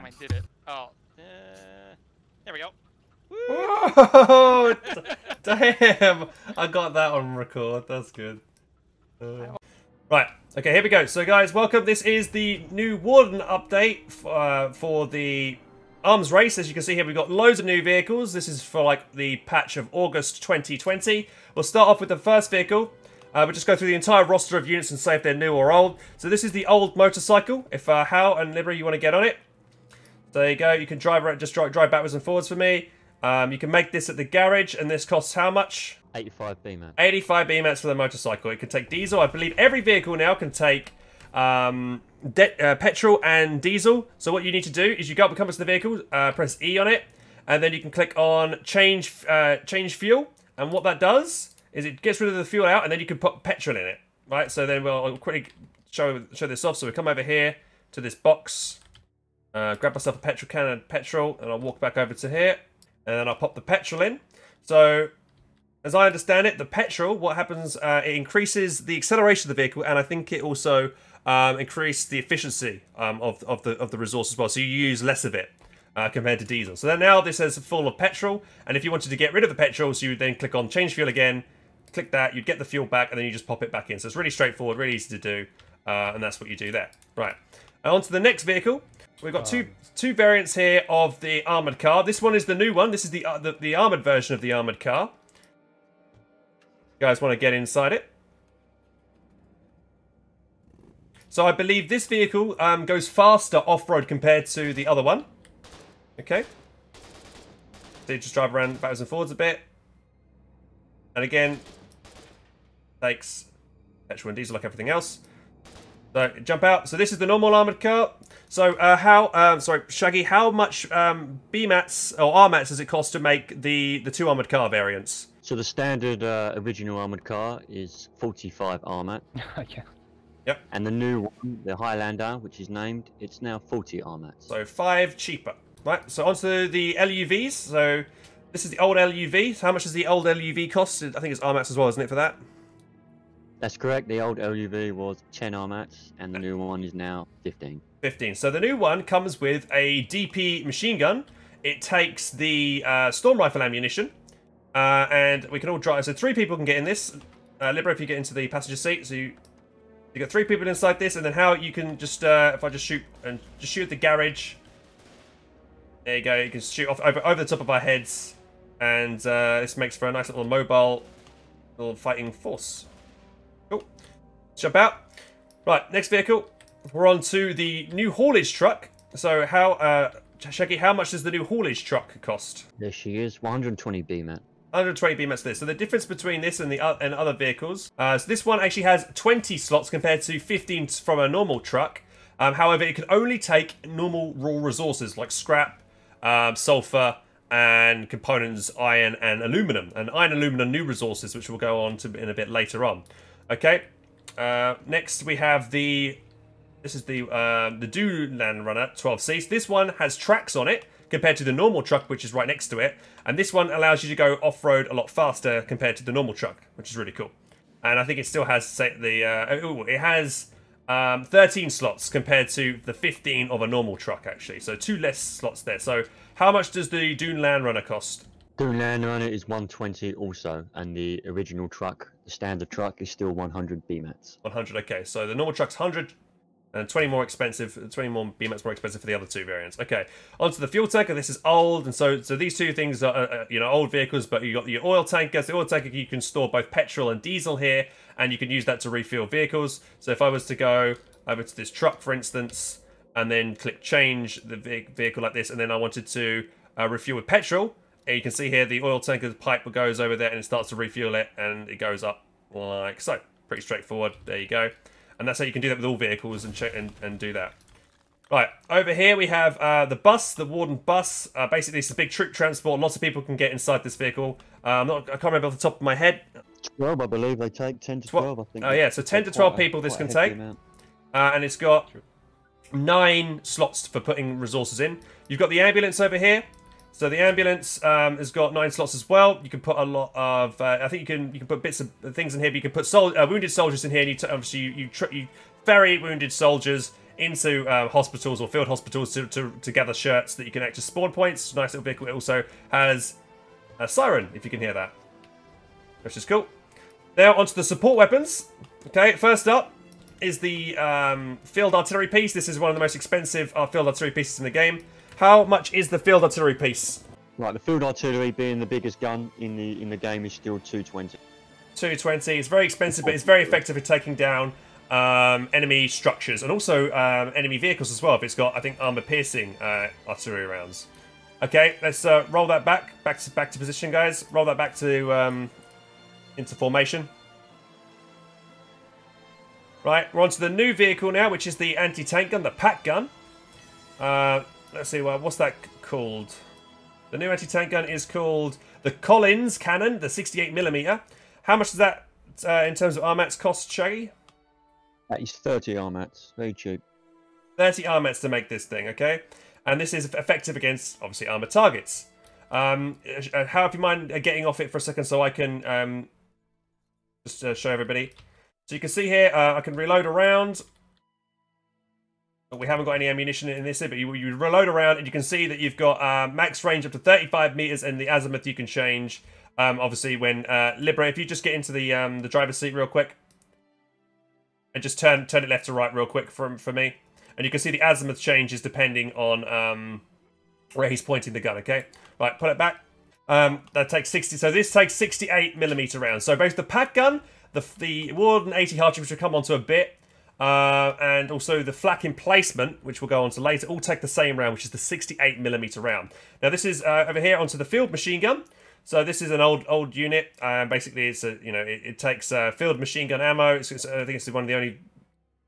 time I did it. Oh, there we go. Whoa! Damn! I got that on record. That's good. Right. Okay, here we go. So, guys, welcome. This is the new Warden update for the arms race. As you can see here, we've got loads of new vehicles. This is for, like, the patch of August 2020. We'll start off with the first vehicle. We'll just go through the entire roster of units and say if they're new or old. So this is the old motorcycle. If Hal and Libra, you want to get on it. So there you go. You can drive around, just drive backwards and forwards for me. You can make this at the garage, and this costs how much? 85 BMAT. 85 BMATs for the motorcycle. It can take diesel. I believe every vehicle now can take petrol and diesel. So what you need to do is you go up and come to the vehicle, press E on it, and then you can click on change fuel. And what that does is it gets rid of the fuel out, and then you can put petrol in it, right? So then I'll quickly show this off. So we come over here to this box, grab myself a petrol can and petrol, and I'll walk back over to here, and then I'll pop the petrol in. So as I understand it, the petrol, what happens, it increases the acceleration of the vehicle, and I think it also increases the efficiency of the resource as well. So you use less of it compared to diesel. So then now this is full of petrol, and if you wanted to get rid of the petrol, so you would then click on change fuel again, click that, you'd get the fuel back, and then you just pop it back in. So it's really straightforward, really easy to do, and that's what you do there. Right, on to the next vehicle. We've got two variants here of the armoured car. This one is the new one. This is the armoured version of the armoured car. You guys want to get inside it? So I believe this vehicle goes faster off-road compared to the other one. Okay. So you just drive around backwards and forwards a bit. And again, takes petrol and diesel like everything else. So jump out. So this is the normal armoured car. So Shaggy, how much BMATs or RMATs does it cost to make the two armoured car variants? So the standard original armoured car is 45 RMAT. Okay. Yep. And the new one, the Highlander, which is named, it's now 40 RMAT. So 5 cheaper. Right, so onto the LUVs. So this is the old LUV. So how much does the old LUV cost? I think it's RMATs as well, isn't it, for that? That's correct. The old LUV was 10 RMATs, and the new one is now 15. 15. So the new one comes with a DP machine gun. It takes the storm rifle ammunition. And we can all drive. So 3 people can get in this. Libra, if you get into the passenger seat. So you got 3 people inside this. And then how you can just, if I just shoot at the garage. There you go. You can shoot off over the top of our heads. And this makes for a nice little mobile little fighting force. Cool. Jump out. Right, next vehicle. We're on to the new haulage truck. So how, Shaggy, how much does the new haulage truck cost? There she is, 120 BMAT. 120 BMATs this. So the difference between this and the other vehicles, so this one actually has 20 slots compared to 15 from a normal truck. However, it can only take normal raw resources like scrap, sulfur, and components, iron and aluminum. And iron and aluminum new resources, which we'll go on to in a bit later on. Okay. Next we have this is the Dune Land Runner 12 seats. This one has tracks on it compared to the normal truck, which is right next to it. And this one allows you to go off-road a lot faster compared to the normal truck, which is really cool. And I think it still has it has 13 slots compared to the 15 of a normal truck, actually. So 2 less slots there. So how much does the Dune Land Runner cost? The Land Runner is 120 also, and the original truck, the standard truck, is still 100 BMATs. 100, okay. So the normal truck's 100, and 20 more expensive, 20 more BMATs more expensive for the other 2 variants. Okay, onto the fuel tanker. This is old, and so these 2 things are old vehicles, but you got your oil tankers. The oil tanker, you can store both petrol and diesel here, and you can use that to refuel vehicles. So if I was to go over to this truck, for instance, and then click change the vehicle like this, and then I wanted to refuel with petrol, and you can see here the oil tanker pipe goes over there and it starts to refuel it, and it goes up like so. Pretty straightforward. There you go. And that's how you can do that with all vehicles and do that. Right, over here we have the bus, the Warden bus. Basically, it's a big troop transport. Lots of people can get inside this vehicle. I can't remember off the top of my head. 12, I believe. They take 10 to 12, I think. Oh, yeah, so 10 to 12 people this can take. And it's got 9 slots for putting resources in. You've got the ambulance over here. So the ambulance has got 9 slots as well. You can put a lot of, I think you can put bits of things in here. But you can put wounded soldiers in here. And obviously you ferry wounded soldiers into hospitals or field hospitals to gather shirts that you can act as spawn points. Nice little vehicle. It also has a siren, if you can hear that, which is cool. Now onto the support weapons. Okay, first up is the field artillery piece. This is one of the most expensive field artillery pieces in the game. How much is the field artillery piece? Right, the field artillery being the biggest gun in the game is still 220. 220. It's very expensive, but it's very effective at taking down enemy structures and also enemy vehicles as well. If it's got, I think, armor-piercing artillery rounds. Okay, let's roll that back to position, guys. Roll that back to into formation. Right, we're on to the new vehicle now, which is the anti-tank gun, the pack gun. Let's see, well, what's that called? The new anti-tank gun is called the Collins cannon, the 68mm. How much does that, in terms of armats, cost, Shaggy? That is 30 armats, very cheap. 30 armats to make this thing, okay? And this is effective against, obviously, armored targets. How, if you mind getting off it for a second so I can just show everybody. So you can see here, I can reload around. But we haven't got any ammunition in this, but you reload around and you can see that you've got max range up to 35 meters, and the azimuth you can change. Obviously, when liberate, if you just get into the driver's seat real quick, and just turn it left to right real quick for me, and you can see the azimuth changes depending on where he's pointing the gun. Okay, right, put it back. That takes 60. So this takes 68mm rounds. So both the pack gun, the Warden Apc Haulage, which we'll come onto a bit. And also the flak emplacement, which we'll go on to later, all take the same round, which is the 68mm round. Now this is over here onto the field machine gun. So this is an old unit. Basically, it's a it takes field machine gun ammo. I think it's one of the only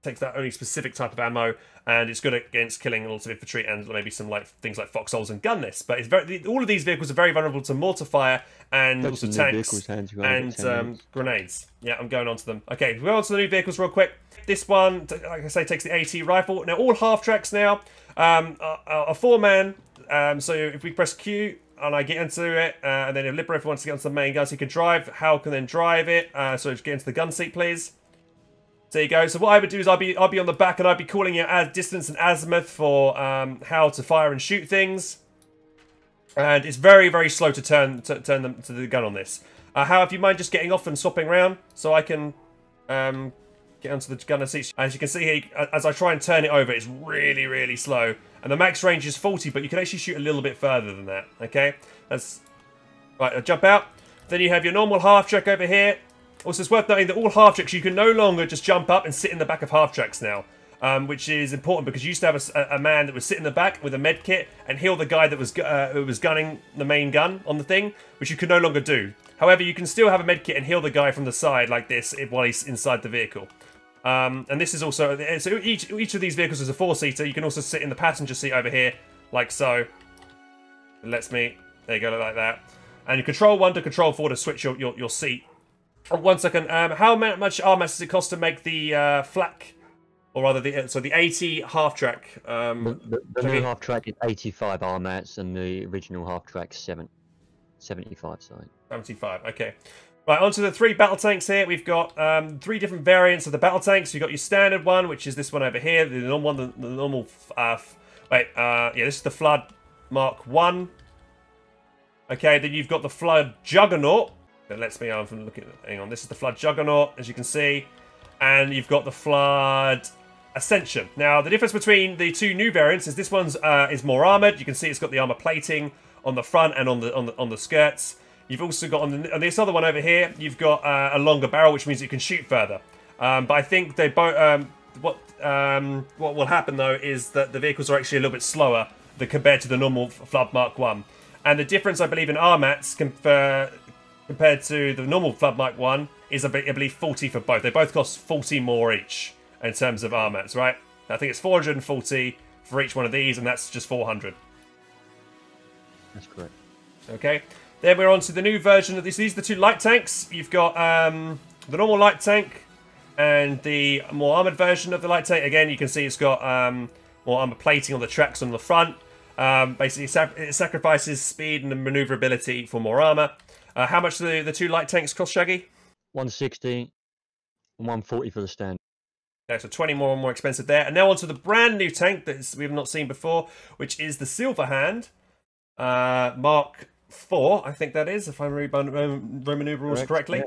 takes that only specific type of ammo, and it's good against killing lots of infantry and maybe some things like foxholes and gun nests. But it's all of these vehicles are very vulnerable to mortar fire and also tanks and grenades. Yeah, I'm going on to them. Okay, we'll go on to the new vehicles real quick. This one, like I say, takes the AT rifle. Now all half tracks now are 4-man. So if we press Q and I get into it, and then if Liberator wants to get onto the main gun, so he can drive. Hal can then drive it. So just get into the gun seat, please. There you go. So what I would do is I'll be on the back and I'd be calling out distance and azimuth for how to fire and shoot things. And it's very, very slow to turn them to the gun on this. How, if you mind just getting off and swapping around so I can get onto the gunner seat. As you can see here, as I try and turn it over, it's really, really slow. And the max range is 40, but you can actually shoot a little bit further than that. Okay, that's right. I'll jump out. Then you have your normal half track over here. Also, it's worth noting that all half tracks, you can no longer just jump up and sit in the back of half tracks now, which is important because you used to have a man that would sit in the back with a med kit and heal the guy that was who was gunning the main gun on the thing, which you can no longer do. However, you can still have a med kit and heal the guy from the side like this while he's inside the vehicle. And this is also, so each of these vehicles is a 4-seater. You can also sit in the passenger seat over here, like so. It lets me, there you go, like that. And you control 1 to control 4 to switch your seat. Oh, 1 second, how much armats does it cost to make the flak, or rather the AT half track? The new half track is 85 armats, and the original half track 75. Sorry. 75. Okay. Right, onto the 3 battle tanks here. We've got 3 different variants of the battle tanks. You've got your standard one, which is this one over here. The normal one, the normal. Yeah, this is the Flood Mark 1. Okay, then you've got the Flood Juggernaut. That lets me on from looking at. Hang on, this is the Flood Juggernaut, as you can see, and you've got the Flood Ascension. Now, the difference between the 2 new variants is this one's is more armored. You can see it's got the armor plating on the front and on the skirts. You've also got on this other one over here. You've got a longer barrel, which means you can shoot further. But I think they both. What will happen though is that the vehicles are actually a little bit slower compared to the normal Flood Mark 1, and the difference I believe in armats compared to the normal Flood Mark 1 is, I believe, 40 for both. They both cost 40 more each in terms of armats, right? I think it's 440 for each one of these, and that's just 400. That's correct. Okay. Then we're on to the new version of this. These are the 2 light tanks. You've got the normal light tank and the more armoured version of the light tank. Again, you can see it's got more armour plating on the tracks on the front. Basically, it sacrifices speed and manoeuvrability for more armour. How much do the 2 light tanks cost, Shaggy? 160 and 140 for the stand. Okay, so 20 more expensive there. And now onto the brand new tank that we've not seen before, which is the Silverhand Mark IV, I think that is, if I read Roman numerals correctly.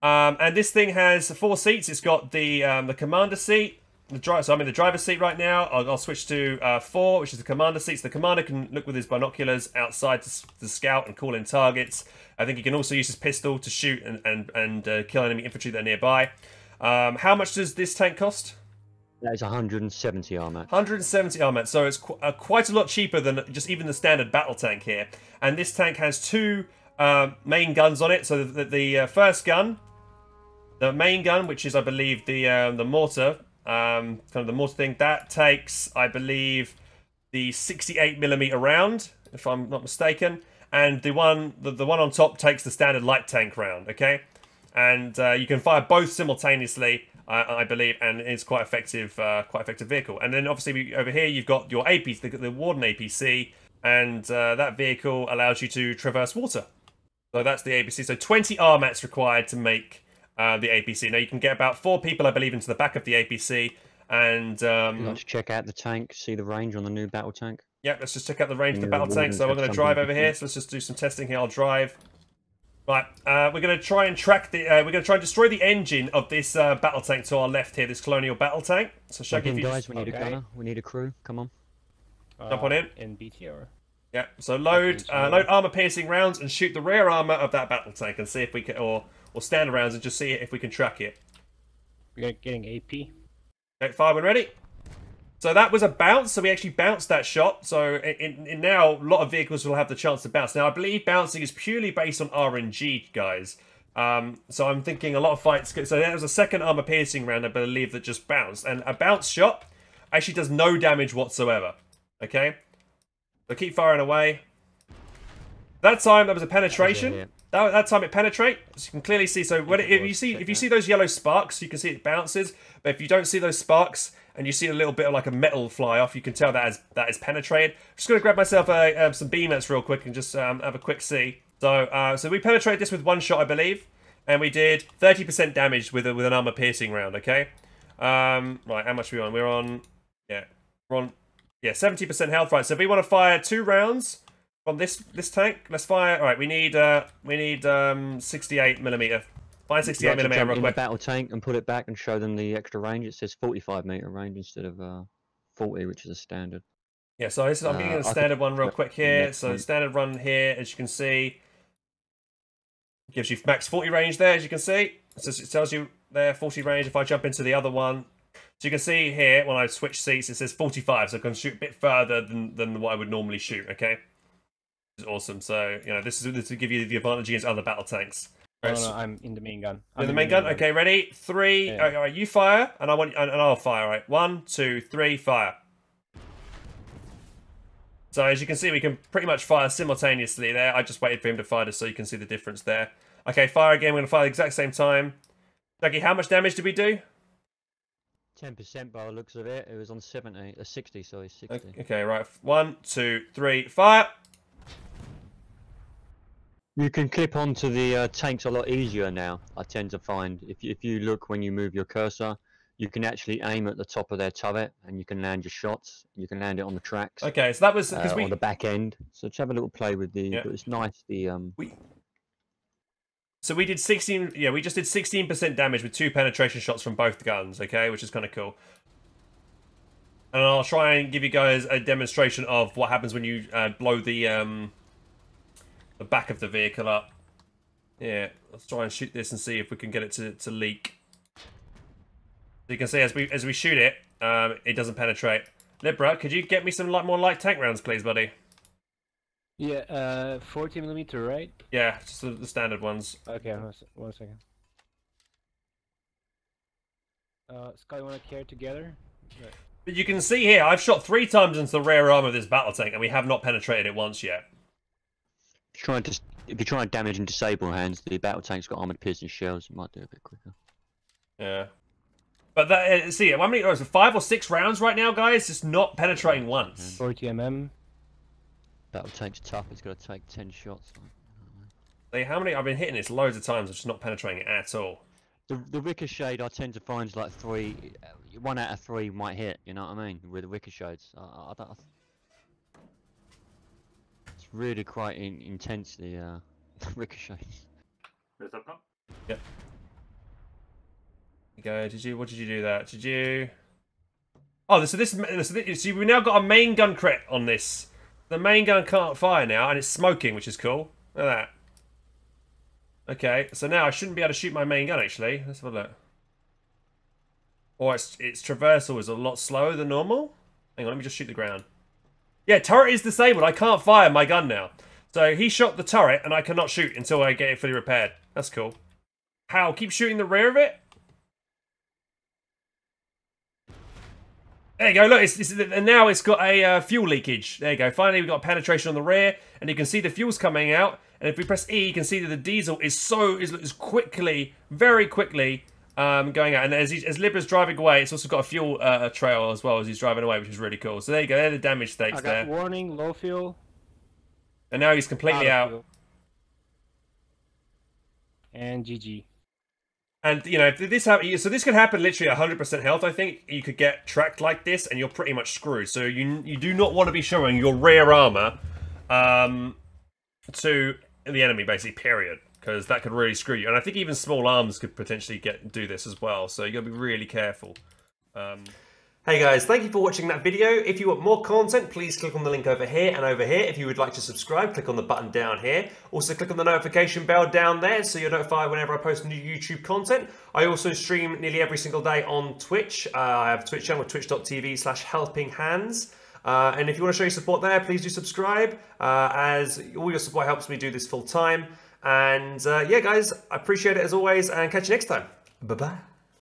Yeah. And this thing has 4 seats. It's got the commander seat. So I'm in the driver's seat right now. I'll switch to 4, which is the commander seat. So the commander can look with his binoculars outside to scout and call in targets. I think he can also use his pistol to shoot and kill enemy infantry that are nearby. How much does this tank cost? That is 170 armor. 170 armor, so it's quite a lot cheaper than just even the standard battle tank here. And this tank has 2 main guns on it. So the first gun, the main gun, which is I believe the mortar, kind of the mortar thing, that takes I believe the 68mm round, if I'm not mistaken. And the one on top takes the standard light tank round. Okay. And you can fire both simultaneously, I believe, and it's quite effective vehicle. And then obviously over here you've got your AP, the Warden Apc, and that vehicle allows you to traverse water. So that's the APC. So 20 RMATs required to make the APC. Now you can get about 4 people, I believe, into the back of the APC. And let's check out the tank, see the range on the new battle tank. Yeah, let's just check out the range of the battle tank. So we're going to drive over here. So let's just do some testing here. I'll drive. Right, we're going to try and track the. We're going to try and destroy the engine of this battle tank to our left here, this Colonial battle tank. So, Shaggy, if you guys, we need a gunner. We need a crew. Come on. Jump on in. In BT or? Yeah. So load armor-piercing rounds and shoot the rear armor of that battle tank and see if we can, or stand rounds and just see if we can track it. We're getting AP. Okay, fire when ready. So that was a bounce, so we actually bounced that shot. So in now, a lot of vehicles will have the chance to bounce. Now, I believe bouncing is purely based on RNG, guys. So I'm thinking a lot of fights... So that was a second armor-piercing round, I believe, that just bounced. And a bounce shot actually does no damage whatsoever. Okay? So keep firing away. That time, that was a penetration. That time it penetrates. You can clearly see. So when if you see those yellow sparks, you can see it bounces. But if you don't see those sparks and you see a little bit of like a metal fly off, you can tell that is penetrated. I'm just gonna grab myself some BMATs real quick and just have a quick see. So we penetrated this with 1 shot, I believe, and we did 30% damage with an armor piercing round. Okay. Right. How much are we on? We're on 70% health. Right. So if we want to fire 2 rounds from this tank, let's fire. All right, we need 68mm. Fire 68mm real quick. In the battle tank and put it back and show them the extra range. It says 45-meter range instead of 40, which is a standard. Yeah, so this is, I'm getting a standard one real quick here. So the standard run here, as you can see, gives you max 40 range there, as you can see. So it tells you there 40 range. If I jump into the other one, so you can see here when I switch seats, it says 45. So I can shoot a bit further than what I would normally shoot. Okay. Is awesome. So this is to give you the advantage against other battle tanks. No, I'm in the main gun. In the main gun. Okay, ready? 3. Yeah. All right, you fire, and I'll fire. All right, 1, 2, 3, fire. So as you can see, we can pretty much fire simultaneously there. I just waited for him to fire just so you can see the difference there. Okay, fire again. We're gonna fire at the exact same time. Jackie, how much damage did we do? 10% by the looks of it. It was on 60. Sorry, 60. Okay, right. 1, 2, 3, fire. You can clip onto the tanks a lot easier now. I tend to find if you look when you move your cursor, you can actually aim at the top of their turret and you can land your shots. You can land it on the tracks. Okay, so that was because on the back end. So just have a little play with the. Yeah. But it's nice. So we did 16. Yeah, we just did 16% damage with 2 penetration shots from both guns. Okay, which is kind of cool. And I'll try and give you guys a demonstration of what happens when you blow the back of the vehicle up. Yeah, let's try and shoot this and see if we can get it to leak. So you can see as we shoot it, it doesn't penetrate. Libra, could you get me some more light tank rounds, please, buddy? Yeah, 40mm, right? Yeah, just the standard ones. Okay, 1 second. Scott, you want to carry together? Right. But you can see here, I've shot 3 times into the rear arm of this battle tank, and we have not penetrated it once yet. If you try and damage and disable hands, the battle tank's got armored piercing shells. It might do a bit quicker. Yeah, but that see, how many? Oh, so 5 or 6 rounds right now, guys. Just not penetrating once. 40mm. Battle tank's tough. It's got to take 10 shots. See how many? I've been hitting this loads of times. I'm just not penetrating it at all. The ricochet I tend to find is like 1 out of 3 might hit. You know what I mean? With the ricochets, I don't. It's really quite intense the ricochets. Yep. Go. What did you do that? Did you? Oh, so see, we've now got a main gun crit on this. The main gun can't fire now, and it's smoking, which is cool. Look at that. Okay, so now I shouldn't be able to shoot my main gun, actually. Let's have a look. Or its traversal is a lot slower than normal. Hang on, let me just shoot the ground. Yeah, turret is disabled. I can't fire my gun now. So he shot the turret, and I cannot shoot until I get it fully repaired. That's cool. How? Keep shooting the rear of it? There you go, look, and now it's got a fuel leakage. There you go, finally we've got penetration on the rear, and you can see the fuel's coming out, and if we press E, you can see that the diesel is quickly, very quickly going out, and as Libba's driving away, it's also got a fuel trail as well as he's driving away, which is really cool. So there you go, they're the damage stakes there. Warning, low fuel. And now he's completely out. And GG. And, you know, if this happens, so this could happen literally at 100% health, I think. You could get tracked like this, and you're pretty much screwed. So you do not want to be showing your rear armor to the enemy, basically, period. Because that could really screw you. And I think even small arms could potentially do this as well. So you got to be really careful. Hey guys, thank you for watching that video. If you want more content, please click on the link over here and over here. If you would like to subscribe, click on the button down here. Also click on the notification bell down there so you're notified whenever I post new YouTube content. I also stream nearly every single day on Twitch. I have a Twitch channel, twitch.tv/HelpingHans. And if you want to show your support there, please do subscribe, as all your support helps me do this full time. And yeah guys, I appreciate it as always, and catch you next time. Bye-bye.